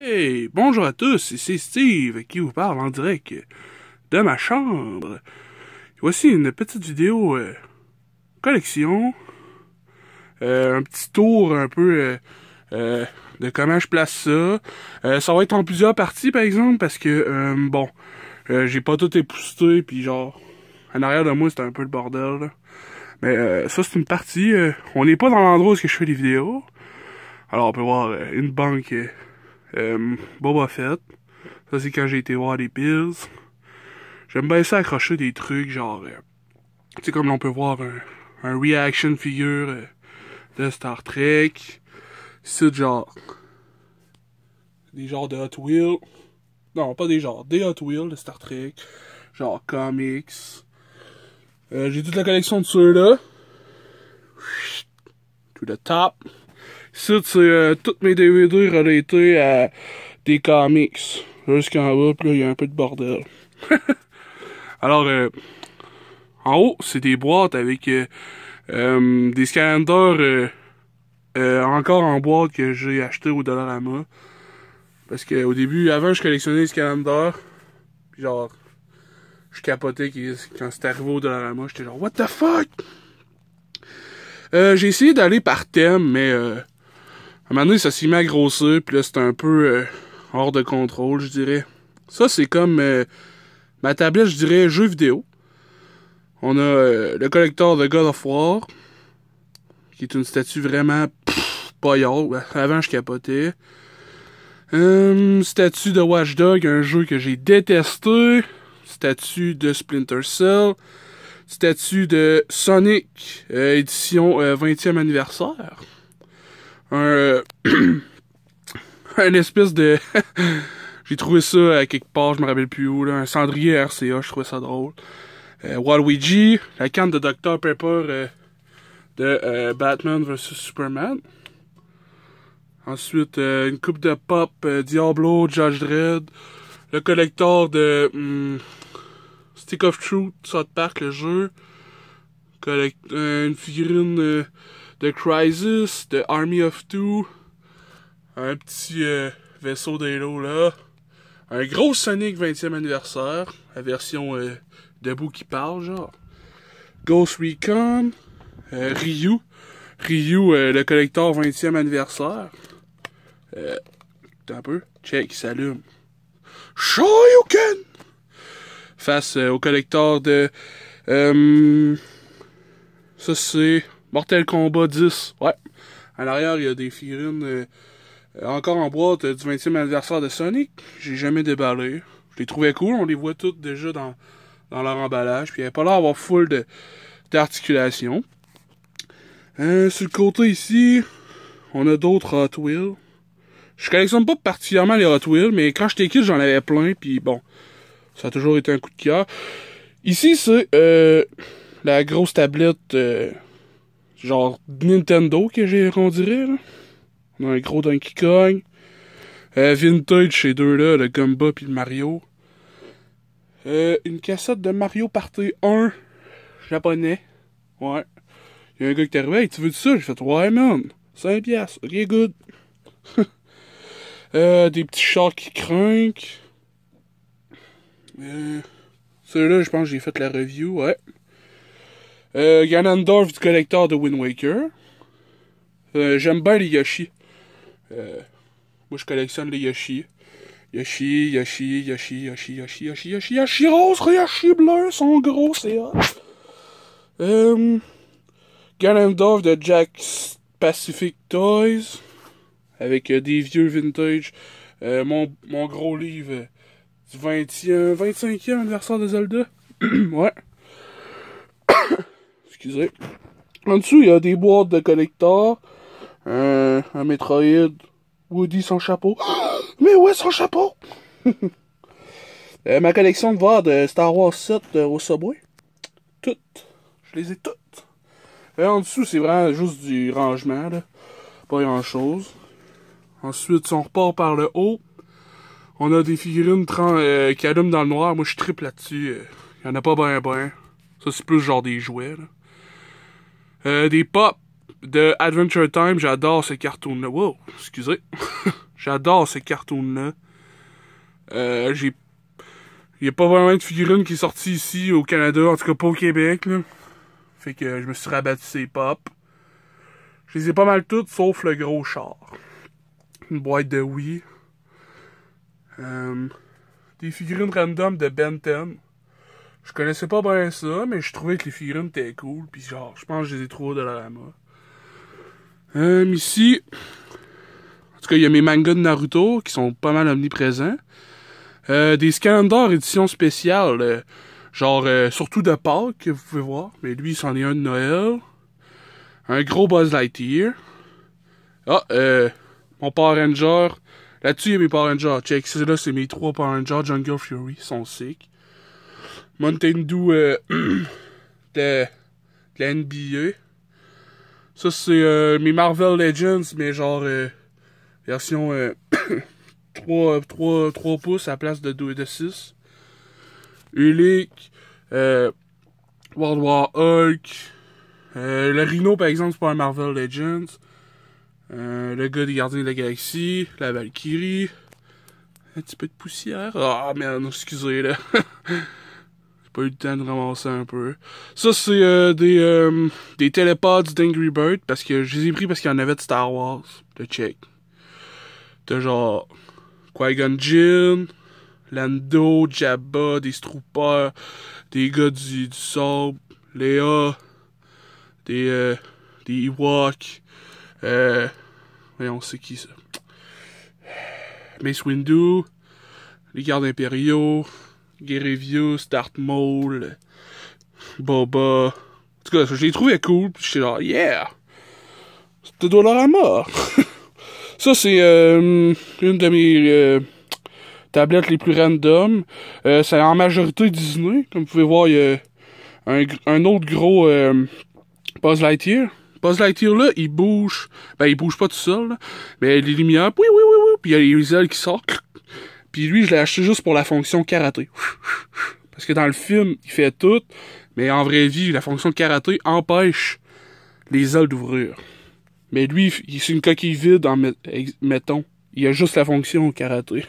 Hey, bonjour à tous, c'est Steve qui vous parle en direct de ma chambre. Voici une petite vidéo collection, un petit tour un peu de comment je place ça. Ça va être en plusieurs parties par exemple parce que j'ai pas tout épousseté puis genre en arrière de moi c'est un peu le bordel là. Mais ça c'est une partie. On n'est pas dans l'endroit où je fais les vidéos. Alors on peut voir une banque. Boba Fett. Ça, c'est quand j'ai été voir les Bills. J'aime bien ça accrocher des trucs, genre... tu sais, comme on peut voir un reaction figure de Star Trek. C'est genre... Des genres de Hot Wheels. Non, pas des genres. Des Hot Wheels de Star Trek. Genre comics. J'ai toute la collection de ceux-là. To the top. Ça, c'est toutes mes DVD relatés à des comics. Jusqu'en bas, pis là, il y a un peu de bordel. Alors, en haut, c'est des boîtes avec des scanners encore en boîte que j'ai acheté au Dollarama. Parce que au début, avant, je collectionnais les scanners. Puis genre, je capotais quand c'était arrivé au Dollarama. J'étais genre, what the fuck? J'ai essayé d'aller par thème, mais à un moment donné, ça s'est mis à grossir, puis là, c'était un peu hors de contrôle, je dirais. Ça, c'est comme ma tablette, je dirais, jeux vidéo. On a le collector de God of War, qui est une statue vraiment pas yo. Avant, je capotais. Statue de Watch Dogs, un jeu que j'ai détesté. Statue de Splinter Cell. Statue de Sonic, édition 20e anniversaire. Un espèce de... J'ai trouvé ça à quelque part, je me rappelle plus où, là, un cendrier RCA, je trouvais ça drôle. Waluigi, la canne de Dr Pepper de Batman vs Superman. Ensuite, une coupe de pop Diablo, Judge Dredd. Le collector de Stick of Truth, South Park, le jeu. Une figurine de Crysis, de Army of Two. Un petit vaisseau d'Halo là. Un gros Sonic 20e anniversaire. La version debout qui parle, genre. Ghost Recon. Ryu. Ryu, le collector 20e anniversaire. Un peu. Check, il s'allume. Shoryuken! Face au collector de... ça, c'est Mortal Kombat 10. Ouais. À l'arrière, il y a des figurines encore en boîte du 20e anniversaire de Sonic. J'ai jamais déballé. Je les trouvais cool. On les voit toutes déjà dans leur emballage. Puis il n'y avait pas l'air d'avoir full d'articulation. Sur le côté ici, on a d'autres Hot Wheels. Je collectionne pas particulièrement les Hot Wheels, mais quand j'étais kid, j'en avais plein. Puis bon, ça a toujours été un coup de cœur. Ici, c'est la grosse tablette genre Nintendo que on dirait. Là. On a un gros Donkey Kong. Vintage chez deux là, le Gumba puis le Mario. Une cassette de Mario Party 1 japonais. Ouais. Il y a un gars qui est arrivé, hey, tu veux de ça? J'ai fait, ouais man, 5 piastres, ok good. Des petits chars qui crinquent. Celui-là, je pense que j'ai fait la review, ouais. Ganondorf du collector de Wind Waker. J'aime bien les Yoshi. Moi, je collectionne les Yoshi. Yoshi, rose, Yoshi bleu, sont gros, c'est hot. Ganondorf de Jack's Pacific Toys. Avec des vieux vintage. Mon gros livre du 25e anniversaire de Zelda. Ouais. Excusez. En dessous, il y a des boîtes de collector. Un Metroid. Woody sans chapeau. Mais ouais, sans chapeau! Ma collection de verres de Star Wars 7 au Subway. Toutes. Je les ai toutes. En dessous, c'est vraiment juste du rangement, là. Pas grand chose. Ensuite, si on repart par le haut, on a des figurines qui allument dans le noir. Moi, je triple là-dessus. Il y en a pas ben. Ça, c'est plus genre des jouets, là. Des pop de Adventure Time. J'adore ces cartoons-là. Wow, excusez. J'adore ce cartoon-là. Il y a pas vraiment de figurine qui est sortie ici au Canada, en tout cas pas au Québec, là. Fait que je me suis rabattu ces pop. Je les ai pas mal toutes, sauf le gros char. Une boîte de Wii. Des figurines random de Ben 10. Je connaissais pas bien ça, mais je trouvais que les figurines étaient cool. Puis genre, je pense que je les ai trouvées au Dollarama. Ici, en tout cas, il y a mes mangas de Naruto qui sont pas mal omniprésents. Des Scandor édition spéciale, surtout de Pâques, que vous pouvez voir. Mais lui, c'en est un de Noël. Un gros Buzz Lightyear. Mon Power Ranger. Là-dessus, il y a mes Power Rangers. Check, là, c'est mes 3 Power Rangers Jungle Fury. Ils sont sick. Mountain Dew de la NBA. Ça, c'est mes Marvel Legends, mais genre version 3 pouces à la place de 2 et de 6. Ulick, World War Hulk. Le Rhino, par exemple, c'est pas un Marvel Legends. Le gars des Gardiens de la Galaxie. La Valkyrie. Un petit peu de poussière. Ah, merde, excusez, là. J'ai pas eu le temps de ramasser un peu. Ça, c'est des télépods d'Angry Bird, parce que je les ai pris parce qu'il y en avait de Star Wars. De check. T'as genre Qui-Gon Jinn, Lando, Jabba, des Stroopers, des gars du Sable, Léa, des Ewoks, voyons, c'est qui ça? Mace Windu, les gardes impériaux, Grievous, Darth Maul, Boba. En tout cas, je les trouvais cool, pis j'étais genre, yeah! C'était Dollarama! Ça, c'est une de mes tablettes les plus random. C'est en majorité Disney. Comme vous pouvez voir, il y a un autre gros Buzz Lightyear. Buzz Lightyear, là, il bouge. Ben, il bouge pas tout seul, là. Mais les lumières, oui. Puis il y a les ailes qui sortent. Puis lui, je l'ai acheté juste pour la fonction karaté. Parce que dans le film, il fait tout. Mais en vraie vie, la fonction karaté empêche les ailes d'ouvrir. Mais lui, c'est une coquille vide, mettons. Il y a juste la fonction karaté.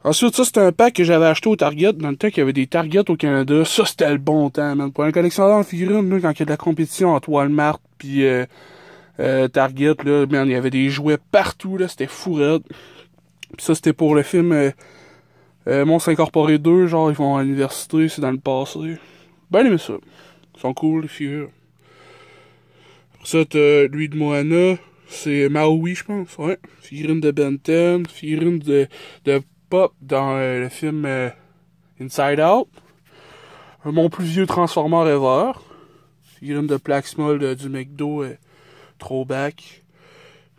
Ensuite, ça, c'était un pack que j'avais acheté au Target, dans le temps qu'il y avait des Target au Canada. Ça, c'était le bon temps, man. Pour un collectionneur en figurines, là, quand il y a de la compétition entre Walmart pis Target, là, man, il y avait des jouets partout, là. C'était fou raide. Pis ça, c'était pour le film Monstres Incorporés 2, genre, ils vont à l'université, c'est dans le passé. Ben aimé ça. Ils sont cool, les figures. Ça, t'as lui de Moana, c'est Maui, je pense, ouais. Figurine de Ben 10, figurine de Pop dans le film Inside Out. Mon plus vieux Transformer ever. Figurine de Plaxmol du McDo, throwback.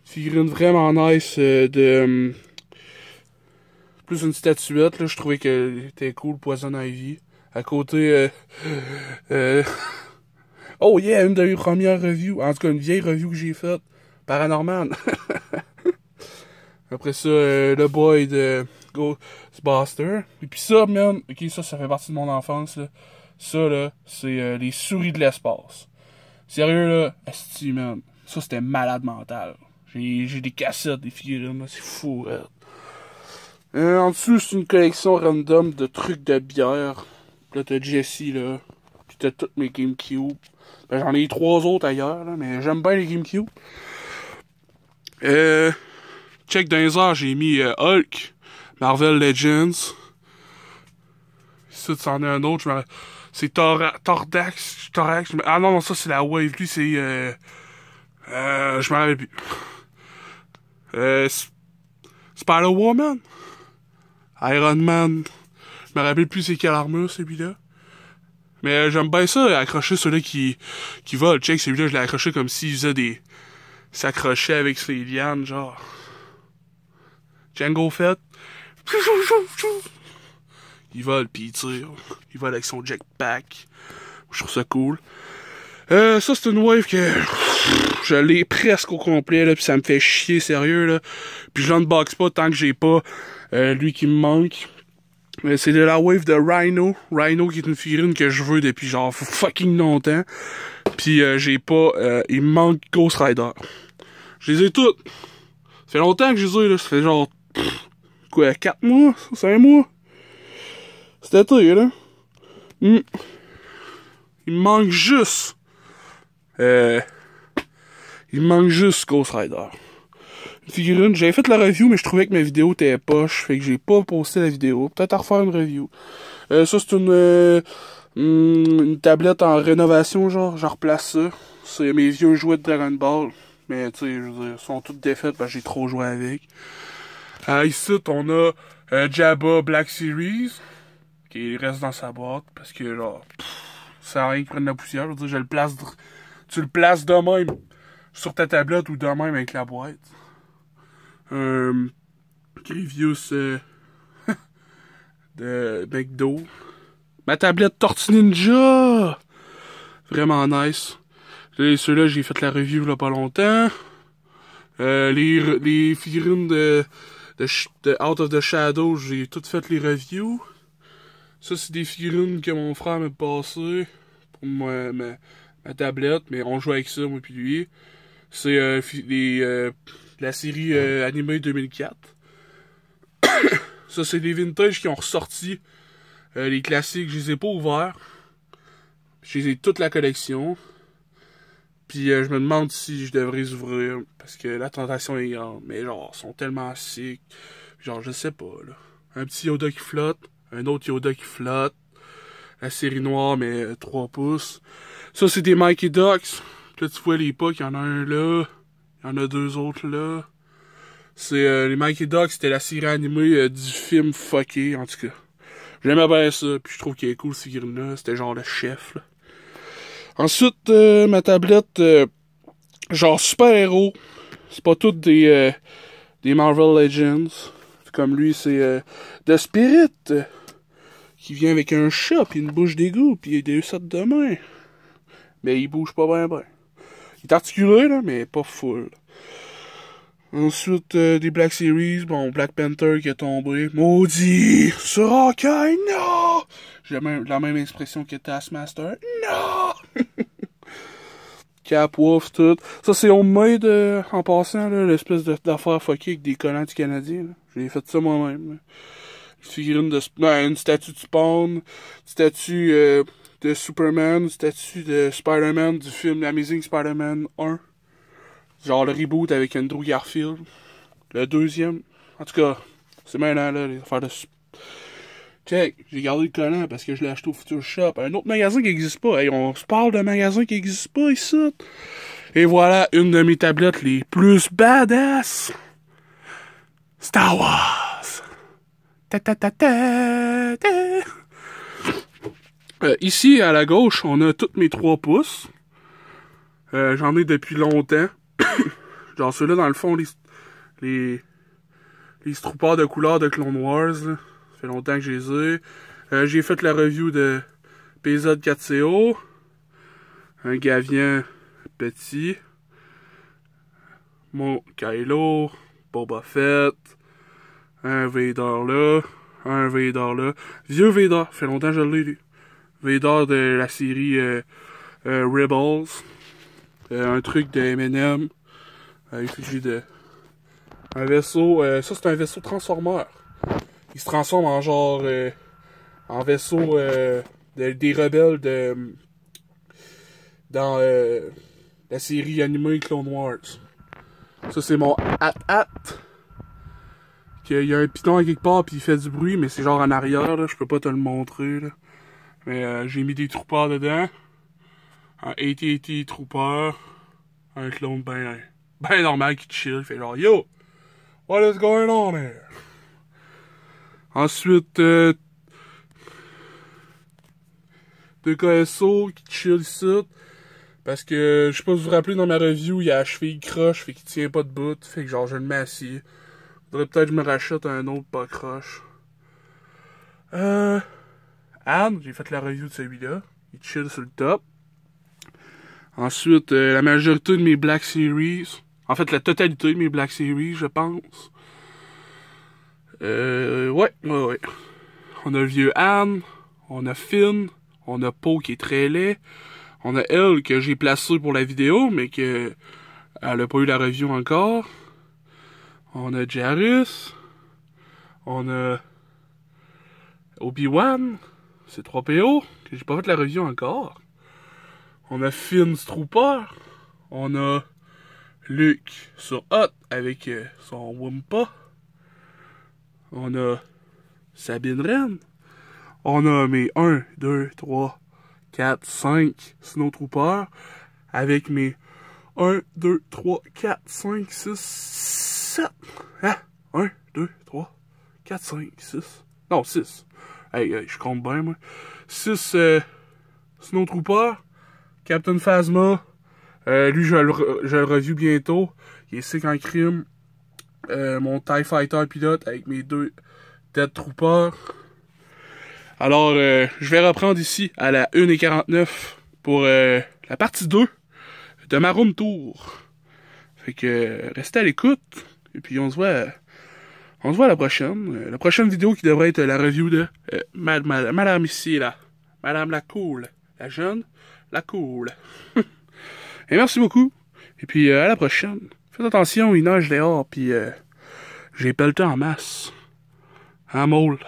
Figurine vraiment nice de... plus une statuette, là, je trouvais qu'elle était cool, Poison Ivy. À côté... oh yeah, une de mes premières reviews. En tout cas, une vieille review que j'ai faite. Paranormal. Après ça, le boy de Ghostbuster. Et puis ça, man, ok, ça fait partie de mon enfance, là. Ça, là, c'est les souris de l'espace. Sérieux, là, esti, man. Ça, c'était malade mental. J'ai des cassettes, des figurines, là, c'est fou, en dessous, c'est une collection random de trucs de bière. Là, t'as Jessie, là. Puis t'as toutes mes GameCube. Ben, j'en ai 3 autres ailleurs, là, mais j'aime bien les GameCube. Check dans les heures, j'ai mis Hulk, Marvel Legends. Ça, c'en est un autre, c'est Tordax. Ah non, ça c'est la Wave. Lui, c'est je m'en rappelle plus. Spider-Woman, Iron Man. Je me rappelle plus c'est quelle armure, celui-là. Mais j'aime bien ça, accrocher ceux-là qui volent. Check, celui-là, je l'ai accroché comme s'il faisait des... s'accrochait avec ses lianes, genre... Django Fett. Il vole pis il tire. Il vole avec son jetpack. Je trouve ça cool. Ça, c'est une wave que... je l'ai presque au complet, là, pis ça me fait chier, sérieux, là. Puis je l'unbox pas tant que j'ai pas lui qui me manque. C'est de la wave de Rhino. Rhino qui est une figurine que je veux depuis genre fucking longtemps. Puis j'ai pas... il me manque Ghost Rider. Je les ai toutes. Ça fait longtemps que je les ai, là. Ça fait genre, quoi, 4 mois? 5 mois? C'était été, là. Il me manque juste... il me manque juste Ghost Rider. Une figurine, j'avais fait la review, mais je trouvais que ma vidéo était poche, fait que j'ai pas posté la vidéo. Peut-être à refaire une review. Ça, c'est une tablette en rénovation, genre, je replace ça. C'est mes vieux jouets de Dragon Ball. Mais, tu sais, je veux dire, ils sont toutes défaites parce que j'ai trop joué avec. Ici, on a Jabba Black Series, qui reste dans sa boîte, parce que, genre, ça sert à rien qu'il prenne la poussière. Je veux dire, tu le places de même sur ta tablette ou de même avec la boîte. Grievous de McDo. Ma tablette Tortue Ninja! Vraiment nice. Ceux-là, j'ai fait la review là pas longtemps. Les figurines de Out of the Shadow, j'ai toutes fait les reviews. Ça, c'est des figurines que mon frère m'a passé pour ma tablette, mais on joue avec ça, moi puis lui. C'est la série animée 2004. Ça, c'est des vintage qui ont ressorti. Les classiques, je les ai pas ouverts. Je les ai toute la collection. Puis je me demande si je devrais les ouvrir. Parce que la tentation est grande. Mais genre, ils sont tellement sick. Genre, je sais pas, là. Un petit Yoda qui flotte. Un autre Yoda qui flotte. La série noire, mais 3 pouces. Ça, c'est des Mighty Ducks. Là, tu vois les pucks, il y en a un là. Il y en a 2 autres là. C'est les Mighty Ducks, c'était la série animée du film fucké, en tout cas. J'aimais bien ça, puis je trouve qu'il est cool, ce figurine-là. C'était genre le chef, là. Ensuite, ma tablette, genre super-héros. C'est pas toutes des Marvel Legends. Comme lui, c'est The Spirit, qui vient avec un chat, puis une bouche d'égout, puis des sets de main. Mais il bouge pas bien. Il est articulé, là, mais pas full. Ensuite, des Black Series, bon, Black Panther qui est tombé. Maudit! Sur Hawkeye, non! J'ai la même expression que Taskmaster. Non! Cap, Wolf, tout. Ça, c'est homemade, en passant, là, l'espèce d'affaire fuckée avec des collants du Canadien, là. J'ai fait ça moi-même, là. Une figurine une statue de Spawn, une statue, de Superman, une statue de Spider-Man du film Amazing Spider-Man 1. Genre le reboot avec Andrew Garfield. Le deuxième. En tout cas, c'est maintenant là, les affaires de... Check, j'ai gardé le collant parce que je l'ai acheté au Future Shop. Un autre magasin qui n'existe pas. Hey, on se parle d'un magasin qui n'existe pas ici. Et voilà une de mes tablettes les plus badass. Star Wars. Ici, à la gauche, on a toutes mes 3 pouces. J'en ai depuis longtemps. Genre ceux-là, dans le fond, les Troopers de couleur de Clone Wars, là. Ça fait longtemps que je les ai. J'ai fait la review de PZ4CO. Un Gavien petit. Mon Kylo. Boba Fett. Un Vader là. Un Vader là. Vieux Vader. Ça fait longtemps que je l'ai lu. Vader de la série Rebels. Un truc de M&M. Effigie de... Un vaisseau... ça, c'est un vaisseau transformeur. Il se transforme en genre... en vaisseau des rebelles dans la série animée Clone Wars. Ça, c'est mon Hat. Il y a un piton à quelque part, puis il fait du bruit, mais c'est genre en arrière, là. Je peux pas te le montrer, là. Mais j'ai mis des troopers dedans. Un AT-AT trooper. Un clone ben normal qui chill. Fait genre, yo! What is going on here? Ensuite, 2 KSO qui chill ici. Parce que, je sais pas si vous vous rappelez, dans ma review, il y a la cheville croche, fait qu'il tient pas de bout. Fait que genre, je le mets assis. Faudrait peut-être que je me rachète un autre pas croche. Anne, j'ai fait la review de celui-là. Il chill sur le top. Ensuite, la majorité de mes Black Series. En fait, la totalité de mes Black Series, je pense. Ouais. On a le vieux Anne. On a Finn. On a Poe qui est très laid. On a elle que j'ai placée pour la vidéo, mais que elle a pas eu la review encore. On a Jarus. On a Obi-Wan. C'est 3PO, que j'ai pas fait la review encore. On a Finn Trooper. On a Luke sur Hot avec son Wumpa. On a Sabine Wren. On a mes 1, 2, 3, 4, 5 Snowtroopers avec mes 1, 2, 3, 4, 5, 6, 7. Hein? 1, 2, 3, 4, 5, 6. Non, 6. Hey, je compte bien, moi. 6 Snowtroopers. Captain Phasma. Lui, je le review bientôt. Il est sick en crime. Mon TIE Fighter pilote avec mes 2 Death Troopers. Alors, je vais reprendre ici à la 1h49 pour la partie 2 de ma room tour. Fait que restez à l'écoute. Et puis on se voit à la prochaine. La prochaine vidéo qui devrait être la review de Madame ici, là. Madame la cool. La jeune, la cool. Et merci beaucoup. Et puis à la prochaine. Faites attention, il neige dehors. Puis j'ai pelleté en masse. Hein, Maul?